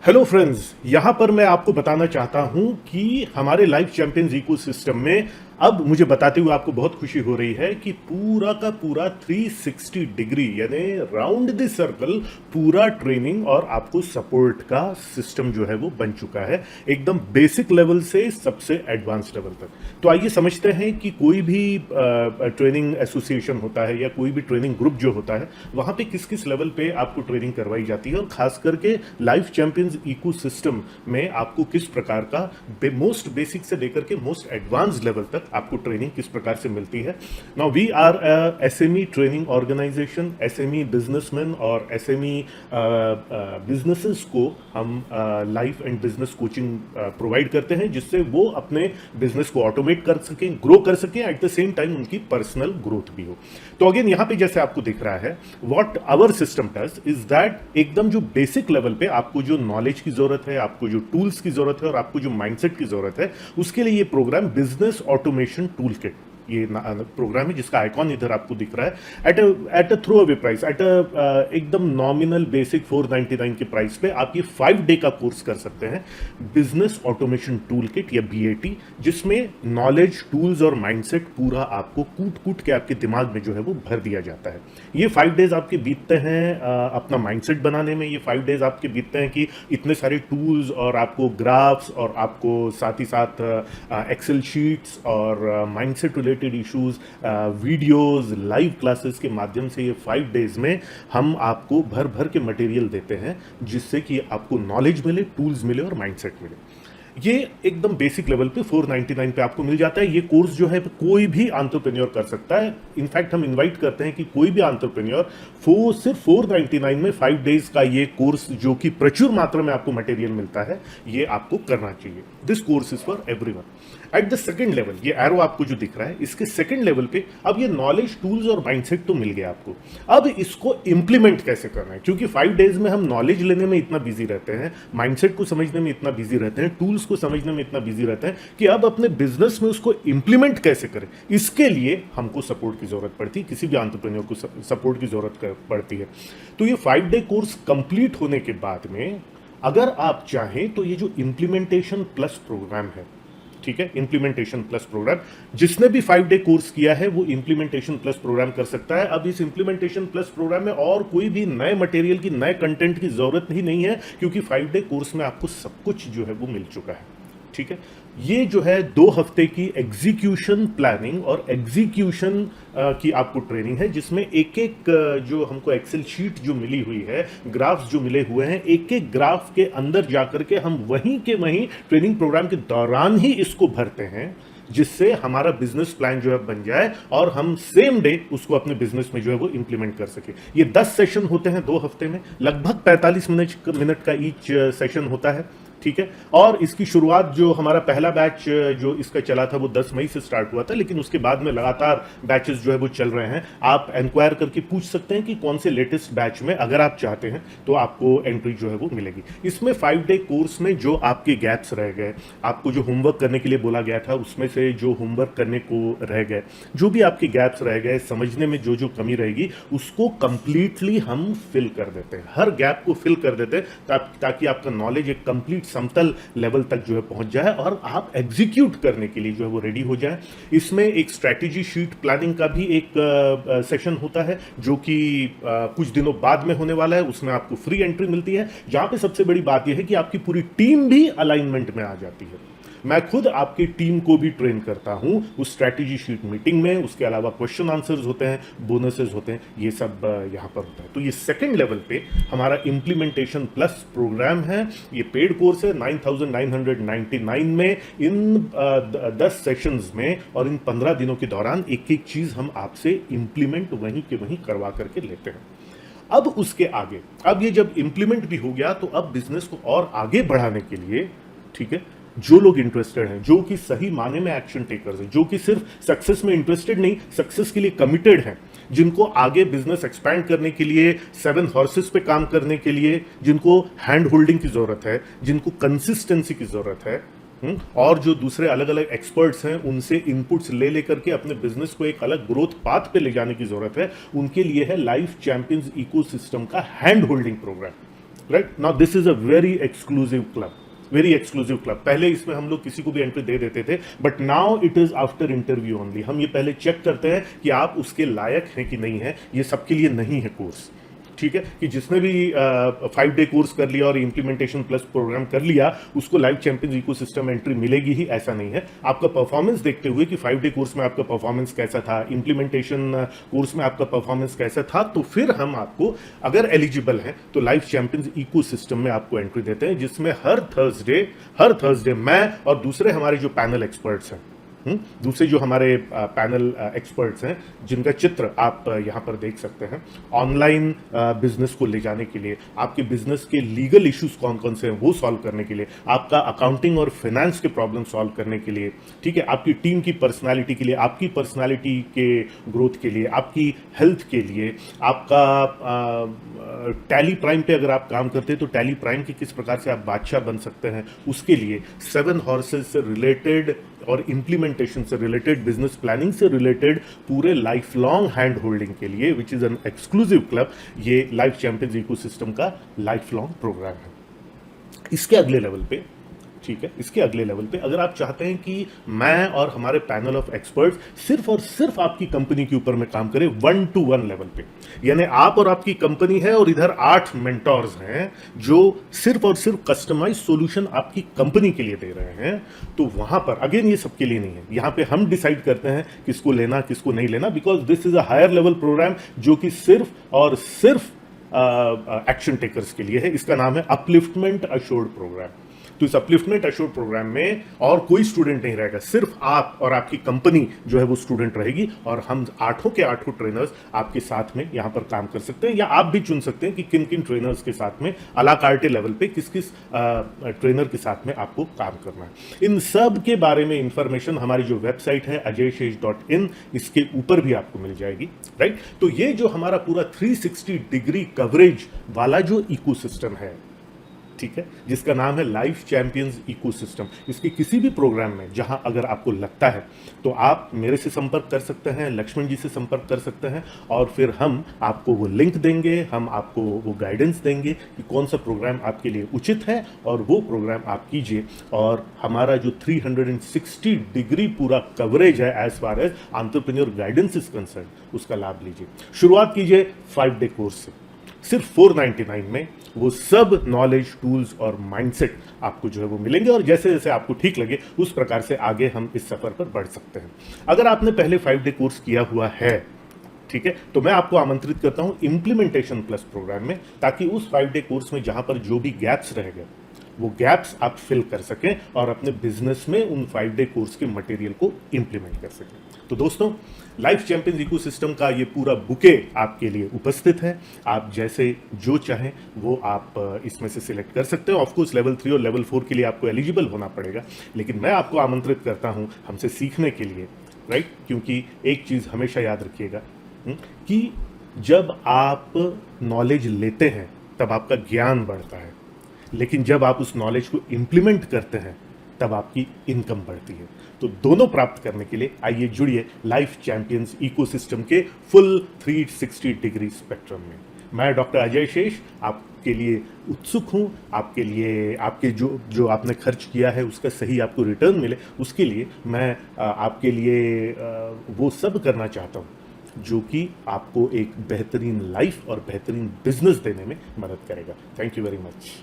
Hello friends, यहाँ पर मैं आपको बताना चाहता हूँ कि हमारे लाइफ चैंपियंस इकोसिस्टम में अब मुझे बताते हुए आपको बहुत खुशी हो रही है कि पूरा का पूरा 360 डिग्री यानी राउंड द सर्कल पूरा ट्रेनिंग और आपको सपोर्ट का सिस्टम जो है वो बन चुका है, एकदम बेसिक लेवल से सबसे एडवांस लेवल तक। तो आइए समझते हैं कि कोई भी ट्रेनिंग एसोसिएशन होता है या कोई भी ट्रेनिंग ग्रुप जो होता है वहाँ पे किस किस लेवल पे आपको ट्रेनिंग करवाई जाती है और खास करके लाइफ चैंपियंस इकोसिस्टम में आपको किस प्रकार का मोस्ट बेसिक से लेकर के मोस्ट एडवांस लेवल तक आपको ट्रेनिंग किस प्रकार से मिलती है। Now we are SME training organisation, SME businessman और एसएमई बिजनेसेस को हम life and business coaching provide करते हैं जिससे वो अपने बिजनेस को ऑटोमेट कर सकें, ग्रो कर सकें, एट द सेम टाइम उनकी पर्सनल ग्रोथ भी हो। तो अगेन यहाँ पे जैसे आपको दिख रहा है what our system does is that एकदम जो बेसिक लेवल पे आपको जो नॉलेज की जरूरत है, आपको जो टूल्स की जरूरत है और आपको जो माइंडसेट की जरूरत है, उसके लिए ये programme business automation tool kit ये प्रोग्राम है जिसका आइकॉन इधर आपको दिख रहा है। At a throw away price, at a एकदम नॉमिनल बेसिक 499 के प्राइस पे आप ये 5 डे का कोर्स कर सकते हैं, बिजनेस ऑटोमेशन टूल किट या बीएटी, जिसमें नॉलेज, टूल्स और माइंडसेट पूरा आपको कूट कूट के आपके दिमाग में जो है वो भर दिया जाता है। ये 5 डेज आपके बीतते हैं अपना माइंडसेट बनाने में, ये 5 डेज आपके बीतते हैं कि इतने सारे टूल्स और आपको ग्राफ्स और आपको साथ ही साथ एक्सेल शीट्स और mindset related issues, videos, live classes के माध्यम से ये 5 डेज में हम आपको भर भर के मटेरियल देते हैं जिससे कि आपको नॉलेज मिले, टूल्स मिले और माइंडसेट मिले। ये एकदम बेसिक लेवल पे 499 पे आपको मिल जाता है। ये कोर्स जो है कोई भी एंटरप्रेन्योर कर सकता है। इनफैक्ट हम इनवाइट करते हैं कि कोई भी एंटरप्रेन्योर सिर्फ 499 में 5 डेज का ये कोर्स जो कि प्रचुर मात्रा में आपको मटेरियल मिलता है, ये आपको करना चाहिए। This course is for everyone. At the second level, ये एरो आपको जो दिख रहा है इसके सेकंड लेवल पे अब ये नॉलेज, टूल्स और माइंडसेट तो मिल गया आपको। अब इसको इंप्लीमेंट कैसे करना है, क्योंकि 5 डेज में हम नॉलेज लेने में इतना बिजी रहते हैं, माइंडसेट को समझने में इतना बिजी रहते हैं, टूल्स को समझने में इतना बिजी रहते हैं कि अब अपने बिजनेस में उसको इंप्लीमेंट कैसे करें, इसके लिए हमको सपोर्ट की जरूरत पड़ती है। किसी भी एंटरप्रेन्योर को सपोर्ट की जरूरत पड़ती है। तो ये 5 डे कोर्स कंप्लीट होने के बाद में अगर आप चाहें तो ये जो इंप्लीमेंटेशन प्लस प्रोग्राम है, ठीक है, इंप्लीमेंटेशन प्लस प्रोग्राम, जिसने भी 5 डे कोर्स किया है वो इंप्लीमेंटेशन प्लस प्रोग्राम कर सकता है। अब इस इंप्लीमेंटेशन प्लस प्रोग्राम में और कोई भी नए मटेरियल की, नए कंटेंट की जरूरत ही नहीं है, क्योंकि 5 डे कोर्स में आपको सब कुछ जो है वो मिल चुका है। ठीक है, ये जो है 2 हफ्ते की एग्जीक्यूशन प्लानिंग और एग्जीक्यूशन की आपको ट्रेनिंग है, जिसमें एक एक जो हमको एक्सेल शीट जो मिली हुई है, ग्राफ्स जो मिले हुए हैं, एक एक ग्राफ के अंदर जाकर के हम वहीं के वहीं ट्रेनिंग प्रोग्राम के दौरान ही इसको भरते हैं, जिससे हमारा बिजनेस प्लान जो है बन जाए और हम सेम डे उसको अपने बिजनेस में जो है वो इंप्लीमेंट कर सके। ये 10 सेशन होते हैं 2 हफ्ते में, लगभग 45 मिनट का ईच सेशन होता है। ठीक है, और इसकी शुरुआत जो हमारा पहला बैच जो इसका चला था वो 10 मई से स्टार्ट हुआ था, लेकिन उसके बाद में लगातार बैचेस जो है वो चल रहे हैं। आप इंक्वायर करके पूछ सकते हैं कि कौन से लेटेस्ट बैच में अगर आप चाहते हैं तो आपको एंट्री जो है वो मिलेगी। इसमें 5 डे कोर्स में जो आपके गैप्स रह गए, आपको जो होमवर्क करने के लिए बोला गया था उसमें से जो होमवर्क करने को रह गए, जो भी आपके गैप्स रह गए, समझने में जो जो कमी रहेगी, उसको कंप्लीटली हम फिल कर देते हैं, हर गैप को फिल कर देते हैं ताकि आपका नॉलेज एक कंप्लीट समतल लेवल तक जो है पहुंच जाए और आप एग्जीक्यूट करने के लिए जो है वो रेडी हो जाए। इसमें एक स्ट्रैटेजी शीट प्लानिंग का भी एक सेशन होता है जो कि कुछ दिनों बाद में होने वाला है। उसमें आपको फ्री एंट्री मिलती है, जहां पे सबसे बड़ी बात यह है कि आपकी पूरी टीम भी अलाइनमेंट में आ जाती है। मैं खुद आपकी टीम को भी ट्रेन करता हूं उस स्ट्रैटेजी शीट मीटिंग में। उसके अलावा क्वेश्चन आंसर्स होते हैं, बोनसेस होते हैं, ये सब यहां पर होता है। तो ये सेकंड लेवल पे हमारा इंप्लीमेंटेशन प्लस प्रोग्राम है। ये पेड कोर्स है 9,999 में। इन 10 सेशंस में और इन 15 दिनों के दौरान एक एक चीज हम आपसे इंप्लीमेंट वहीं के वहीं करवा करके लेते हैं। अब उसके आगे, अब ये जब इंप्लीमेंट भी हो गया तो अब बिजनेस को और आगे बढ़ाने के लिए, ठीक है, जो लोग इंटरेस्टेड हैं, जो कि सही माने में एक्शन टेकर्स हैं, जो कि सिर्फ सक्सेस में इंटरेस्टेड नहीं, सक्सेस के लिए कमिटेड हैं, जिनको आगे बिजनेस एक्सपैंड करने के लिए 7 हॉर्सेस पे काम करने के लिए, जिनको हैंड होल्डिंग की जरूरत है, जिनको कंसिस्टेंसी की जरूरत है, और जो दूसरे अलग अलग एक्सपर्ट्स हैं उनसे इनपुट्स ले लेकर के अपने बिजनेस को एक अलग ग्रोथ पाथ पे ले जाने की जरूरत है, उनके लिए है लाइफ चैंपियंस इकोसिस्टम का hand holding programme. Right now this is a very exclusive club, very exclusive club. पहले इसमें हम लोग किसी को भी एंट्री दे देते थे, but now it is after interview only. हम ये पहले चेक करते हैं कि आप उसके लायक हैं कि नहीं है। ये सबके लिए नहीं है कोर्स, ठीक है, कि जिसने भी 5 डे कोर्स कर लिया और इम्प्लीमेंटेशन प्लस प्रोग्राम कर लिया उसको लाइफ चैंपियंस इकोसिस्टम एंट्री मिलेगी ही, ऐसा नहीं है। आपका परफॉर्मेंस देखते हुए कि 5 डे कोर्स में आपका परफॉर्मेंस कैसा था, इम्प्लीमेंटेशन कोर्स में आपका परफॉर्मेंस कैसा था, तो फिर हम आपको अगर एलिजिबल हैं तो लाइफ चैंपियंस इकोसिस्टम में आपको एंट्री देते हैं, जिसमें हर थर्सडे मैं और दूसरे हमारे जो पैनल एक्सपर्ट्स हैं, दूसरे जो हमारे पैनल एक्सपर्ट्स हैं, जिनका चित्र आप यहाँ पर देख सकते हैं, ऑनलाइन बिजनेस को ले जाने के लिए, आपके बिजनेस के लीगल इश्यूज कौन कौन से हैं वो सॉल्व करने के लिए, आपका अकाउंटिंग और फाइनेंस के प्रॉब्लम सॉल्व करने के लिए, ठीक है, आपकी टीम की पर्सनालिटी के लिए, आपकी पर्सनालिटी के ग्रोथ के लिए, आपकी हेल्थ के लिए, आपका टैली प्राइम पे अगर आप काम करते हैं तो टैली प्राइम की किस प्रकार से आप बादशाह बन सकते हैं उसके लिए, 7 हॉर्सेस से रिलेटेड और इंप्लीमेंटेशन से रिलेटेड, बिजनेस प्लानिंग से रिलेटेड पूरे लाइफ लॉन्ग हैंड होल्डिंग के लिए, which is an exclusive club, ये लाइफ चैंपियंस इकोसिस्टम का लाइफ लॉन्ग प्रोग्राम है। इसके अगले लेवल पे, ठीक है, इसके अगले लेवल पे अगर आप चाहते हैं कि मैं और हमारे पैनल ऑफ एक्सपर्ट्स सिर्फ और सिर्फ आपकी कंपनी के ऊपर में काम करें 1-to-1 लेवल पे, यानी आप और आपकी कंपनी है और इधर 8 मेंटोर्स हैं जो सिर्फ और सिर्फ कस्टमाइज सॉल्यूशन आपकी कंपनी के लिए दे रहे हैं, तो वहां पर अगेन ये सबके लिए नहीं है। यहां पे हम डिसाइड करते हैं किसको लेना किसको नहीं लेना, because this is a higher level programme जो कि सिर्फ और सिर्फ एक्शन टेकर्स के लिए है। इसका नाम है अपलिफ्टमेंट अश्योर्ड प्रोग्राम। तो इस अपलिफ्टमेंट अश्योर्ड प्रोग्राम में और कोई स्टूडेंट नहीं रहेगा, सिर्फ आप और आपकी कंपनी जो है वो स्टूडेंट रहेगी, और हम 8 के 8 ट्रेनर्स आपके साथ में यहां पर काम कर सकते हैं, या आप भी चुन सकते हैं कि किन किन ट्रेनर्स के साथ में अला कार्टे लेवल पे किस किस ट्रेनर के साथ में आपको काम करना है। इन सब के बारे में इंफॉर्मेशन हमारी जो वेबसाइट है ajayshesh.in, इसके ऊपर भी आपको मिल जाएगी, राइट। तो ये जो हमारा पूरा 360 डिग्री कवरेज वाला जो इकोसिस्टम है, ठीक है, जिसका नाम है लाइफ चैंपियंस इकोसिस्टम, इसके किसी भी प्रोग्राम में जहां अगर आपको लगता है तो आप मेरे से संपर्क कर सकते हैं, लक्ष्मण जी से संपर्क कर सकते हैं, और फिर हम आपको वो लिंक देंगे, हम आपको वो गाइडेंस देंगे कि कौन सा प्रोग्राम आपके लिए उचित है, और वो प्रोग्राम आप कीजिए, और हमारा जो 360 डिग्री पूरा कवरेज है as far as entrepreneur guidance is concern, उसका लाभ लीजिए। शुरुआत कीजिए 5 डे कोर्स से, सिर्फ 499 में वो सब नॉलेज, टूल्स और माइंडसेट आपको जो है वो मिलेंगे, और जैसे जैसे आपको ठीक लगे उस प्रकार से आगे हम इस सफर पर बढ़ सकते हैं। अगर आपने पहले 5 डे कोर्स किया हुआ है, ठीक है, तो मैं आपको आमंत्रित करता हूं इम्प्लीमेंटेशन प्लस प्रोग्राम में, ताकि उस 5 डे कोर्स में जहां पर जो भी गैप्स रह गए वो गैप्स आप फिल कर सकें और अपने बिजनेस में उन 5 डे कोर्स के मटेरियल को इंप्लीमेंट कर सकें। तो दोस्तों, लाइफ चैंपियंस इकोसिस्टम का ये पूरा बुके आपके लिए उपस्थित है। आप जैसे जो चाहें वो आप इसमें से सिलेक्ट कर सकते हैं। ऑफकोर्स लेवल 3 और लेवल 4 के लिए आपको एलिजिबल होना पड़ेगा, लेकिन मैं आपको आमंत्रित करता हूं हमसे सीखने के लिए, राइट। क्योंकि एक चीज हमेशा याद रखिएगा कि जब आप नॉलेज लेते हैं तब आपका ज्ञान बढ़ता है, लेकिन जब आप उस नॉलेज को इंप्लीमेंट करते हैं तब आपकी इनकम बढ़ती है। तो दोनों प्राप्त करने के लिए आइए जुड़िए लाइफ चैंपियंस इकोसिस्टम के फुल 360 डिग्री स्पेक्ट्रम में। मैं डॉक्टर अजय शेष आपके लिए उत्सुक हूं, आपके लिए आपके जो आपने खर्च किया है उसका सही आपको रिटर्न मिले, उसके लिए मैं आपके लिए वो सब करना चाहता हूं जो कि आपको एक बेहतरीन लाइफ और बेहतरीन बिजनेस देने में मदद करेगा। Thank you very much.